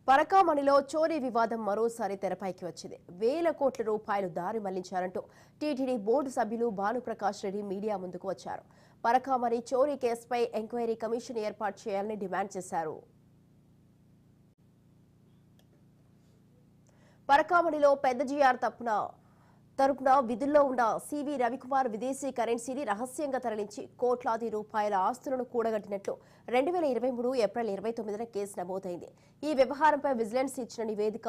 పరకామణిలో చోరీ వివాదం మరోసారి తెరపైకి వచ్చింది. వేల కోట్ల రూపాయలు దారి మళ్లించారంటూ టీటీడీ బోర్డు సభ్యులు భానుప్రకాష్ రెడ్డి మీడియా ముందుకు వచ్చారు. పరకామణి చోరీ కేసుపై ఎంక్వైరీ కమిషన్ ఏర్పాటు చేయాలని డిమాండ్ చేశారు. పరకామణిలో పెద్ద జీఆర్ తరపున విధుల్లో ఉన్న సివి రవికుమార్ విదేశీ కరెన్సీని రహస్యంగా తరలించి కోట్లాది రూపాయల ఆస్తులను కూడగట్టినట్లు 2023 ఏప్రిల్ 29న కేసు నమోదైంది. ఈ వ్యవహారంపై విజిలెన్స్ ఇచ్చిన నివేదిక,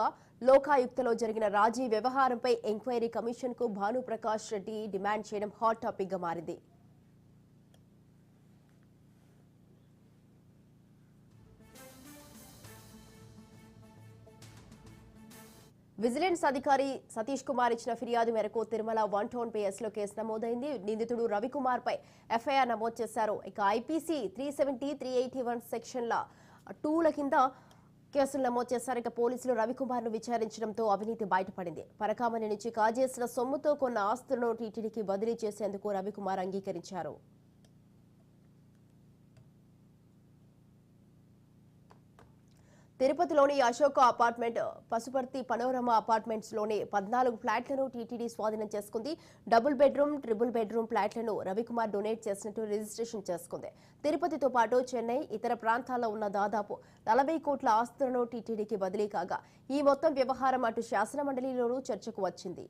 లోకాయుక్తలో జరిగిన రాజీ వ్యవహారంపై ఎంక్వైరీ కమిషన్ కు భానుప్రకాష్ రెడ్డి డిమాండ్ చేయడం హాట్ టాపిక్ గా మారింది. విజిలెన్స్ అధికారి సతీష్ కుమార్ ఇచ్చిన ఫిర్యాదు మేరకు తిరుమల 1 టౌన్ పిఎస్లో కేసు నమోదైంది. నిందితుడు రవికుమార్ పై ఎఫ్ఐఆర్ నమోదు చేశారు. ఇక ఐపీసీ 370, 381 సెక్షన్ల 2ల కింద కేసులు నమోదు చేశారు. ఇక పోలీసులు రవికుమార్ ను విచారించడంతో అవినీతి బయటపడింది. పరకామణి నుంచి కాజేసిన సొమ్ముతో కొన్న ఆస్తులను టీటీడీకి బదిలీ చేసేందుకు రవికుమార్ అంగీకరించారు. తిరుపతిలోని Ashoka apartment, Pasuparthi panorama apartments లోని 14 ఫ్లాట్లను టీటీడీ స్వాధీనం చేసుకుంది. డబుల్ బెడ్రూమ్, ట్రిపుల్ బెడ్రూమ్ ఫ్లాట్లను రవికుమార్ డొనేట్ చేసినట్టు రిజిస్ట్రేషన్ చేసుకుంది. తిరుపతితో పాటు చెన్నై, ఇతర ప్రాంతాల్లో ఉన్న దాదాపు 40 కోట్ల ఆస్తులను టీటీడీకి బదిలీ కాగా ఈ మొత్తం వ్యవహారం అటు శాసనమండలిలోనూ చర్చకు వచ్చింది.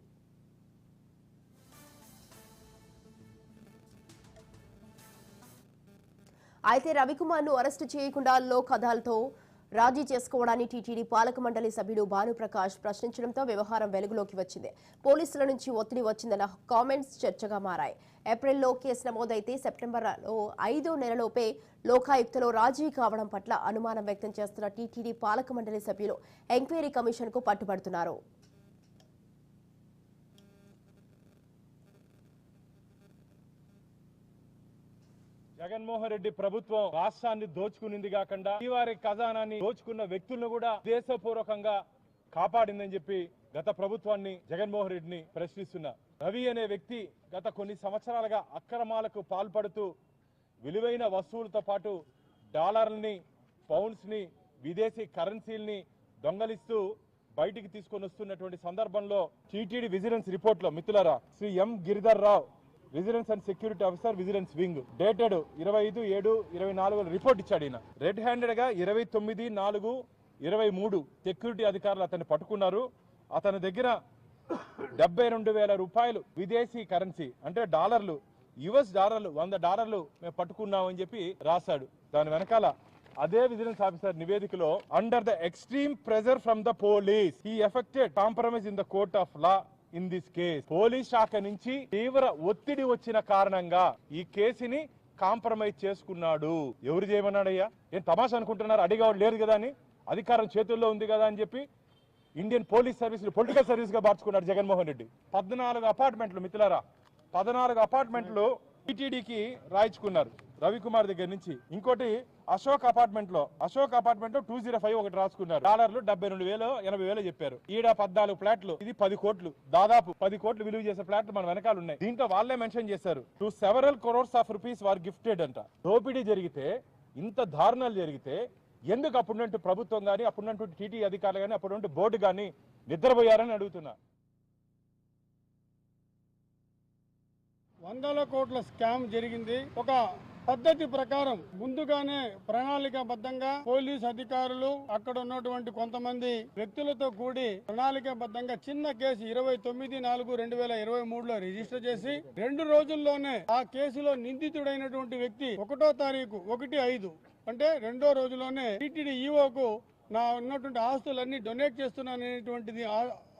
అయితే రవికుమార్ ను అరెస్టు చేయకుండా లోక్ అదాలత్తో రాజీ చేసుకోవడాన్ని టీటీడీ పాలక మండలి సభ్యుడు భానుప్రకాష్ ప్రశ్నించడంతో వ్యవహారం వెలుగులోకి వచ్చింది. పోలీసుల నుంచి ఒత్తిడి వచ్చిందన్న కామెంట్స్ చర్చగా మారాయి. ఏప్రిల్లో కేసు నమోదైతే సెప్టెంబర్లో 5వ నెలలోపే లోకాయుక్తలో రాజీ కావడం పట్ల అనుమానం వ్యక్తం చేస్తున్న టీటీడీ పాలక మండలి సభ్యులు ఎంక్వైరీ కమిషన్ కు పట్టుబడుతున్నారు. జగన్మోహన్ రెడ్డి ప్రభుత్వం రాష్ట్రాన్ని దోచుకునింది కాకుండా వారి ఖజానాన్ని దోచుకున్న వ్యక్తులను కూడా దేశపూర్వకంగా కాపాడిందని చెప్పి గత ప్రభుత్వాన్ని జగన్మోహన్ రెడ్డిని ప్రశ్నిస్తున్నా. రవి అనే వ్యక్తి గత కొన్ని సంవత్సరాలుగా అక్రమాలకు పాల్పడుతూ విలువైన వస్తువులతో పాటు డాలర్లని, పౌండ్స్ ని, విదేశీ కరెన్సీల్ని దొంగలిస్తూ బయటికి తీసుకొని వస్తున్నటువంటి సందర్భంలో టీటీడీ విజిలెన్స్ రిపోర్ట్ లో మిత్రులారా Shri M Giridhar Rao, vigilance and security officer, vigilance wing, dated 25/7/24 report ఇచ్చాడు. ఈయన రెడ్ హ్యాండెడ్ గా 29/4/23 సెక్యూరిటీ అధికారులు అతన్ని పట్టుకున్నారు. అతని దగ్గర 72,000 రూపాయలు విదేశీ కరెన్సీ అంటే డాలర్లు, US డాలర్లు, $100 మేము పట్టుకున్నామని చెప్పి రాశాడు. దాని వెనకాల అదే విజిలెన్స్ ఆఫీసర్ నివేదికలో under the extreme pressure from the police he affected compromise in the court of law in this case. Police శాఖ నుంచి తీవ్ర ఒత్తిడి వచ్చిన కారణంగా ఈ కేసుని కాంప్రమైజ్ చేసుకున్నాడు. ఎవరు చేయమన్నాడయ్యా? ఏం తమాషా అనుకుంటున్నారు? అడిగేవాడు లేరు కదా అని, అధికారం చేతుల్లో ఉంది కదా అని చెప్పి Indian police service political service గా మార్చుకున్నాడు జగన్మోహన్ రెడ్డి. 14 అపార్ట్మెంట్లు మిత్రులారా, 14 అపార్ట్మెంట్లు టీటీడీకి రాయించుకున్నారు రవికుమార్ దగ్గర నుంచి. ఇంకోటి అశోక్ అపార్ట్మెంట్ లో 205 ఒకటి రాసుకున్నారు. డాలర్లు 72,000 80,000 చెప్పారు. ఈడ 14 ఫ్లాట్లు, ఇది 10 కోట్లు, దాదాపు 10 కోట్లు విలువ చేసే ఫ్లాట్లు మన వెనకాల ఉన్నాయి. దీంట్లో వాళ్ళే మెన్షన్ చేశారు to several crores of rupees were gifted అంట. దోపిడీ జరిగితే, ఇంత దారుణాలు జరిగితే ఎందుకు అప్పుడున్నట్టు ప్రభుత్వం గానీ, అప్పుడున్నట్టు టీటీ అధికారులు గానీ, అప్పుడున్నట్టు బోర్డు గానీ నిద్రపోయారని అడుగుతున్నా. 100 కోట్ల స్కామ్ జరిగింది. ఒక పద్ధతి ప్రకారం ముందుగానే ప్రణాళికాబద్ధంగా పోలీస్ అధికారులు, అక్కడ ఉన్నటువంటి కొంతమంది వ్యక్తులతో కూడి ప్రణాళికాబద్ధంగా చిన్న కేసు 29/4/2023 రిజిస్టర్ చేసి 2 రోజుల్లోనే ఆ కేసులో నిందితుడైనటువంటి వ్యక్తి 1వ తారీఖు 1/5 అంటే 2వ రోజులోనే టీటీడీ ఈఓకు నా ఉన్నటువంటి ఆస్తులన్నీ డొనేట్ చేస్తున్నాననేటువంటిది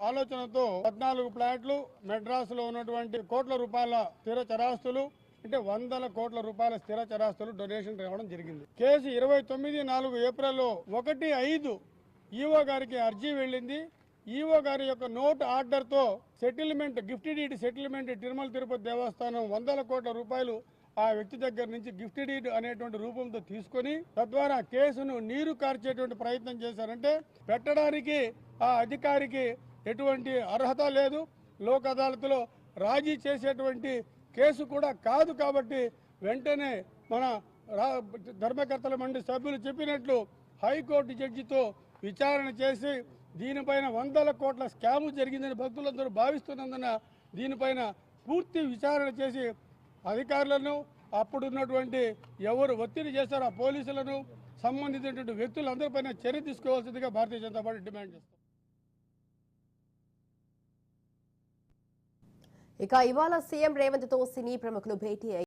ఆలోచనతో 14 ఫ్లాట్లు, మెడ్రాస్ లో ఉన్నటువంటి కోట్ల రూపాయల స్థిర చరాస్తులు అంటే 100 కోట్ల రూపాయల స్థిర చరాస్తులు డొనేషన్ రావడం జరిగింది. కేసు 29/4 ఏప్రిల్లో 1/5 ఈఓ గారికి అర్జీ వెళ్ళింది. ఈఓ గారి యొక్క నోట్ ఆర్డర్ తో settlement, gift deed settlement Tirumala Tirupati Devasthanam 100 కోట్ల రూపాయలు ఆ వ్యక్తి దగ్గర నుంచి గిఫ్ట్ డీడ్ అనేటువంటి రూపంతో తీసుకొని తద్వారా కేసును నీరు కార్చేటువంటి ప్రయత్నం చేశారంటే పెట్టడానికి ఆ అధికారికి ఎటువంటి అర్హత లేదు. లోక్ అదాలత్లో రాజీ చేసేటువంటి కేసు కూడా కాదు. కాబట్టి వెంటనే మన ధర్మకర్తల మండలి సభ్యులు చెప్పినట్లు హైకోర్టు జడ్జితో విచారణ చేసి దీనిపైన వందల కోట్ల స్కాము జరిగిందని భక్తులందరూ భావిస్తున్నందున దీనిపైన పూర్తి విచారణ చేసి అధికారులను అప్పుడున్నటువంటి ఎవరు ఒత్తిడి చేస్తారో ఆ పోలీసులను సంబంధించినటువంటి వ్యక్తులందరిపైన చర్య తీసుకోవాల్సిందిగా భారతీయ జనతా పార్టీ డిమాండ్ చేస్తారు. ఇక ఇవాళ సీఎం రేవంత్ తో సినీ ప్రముఖులు భేటీ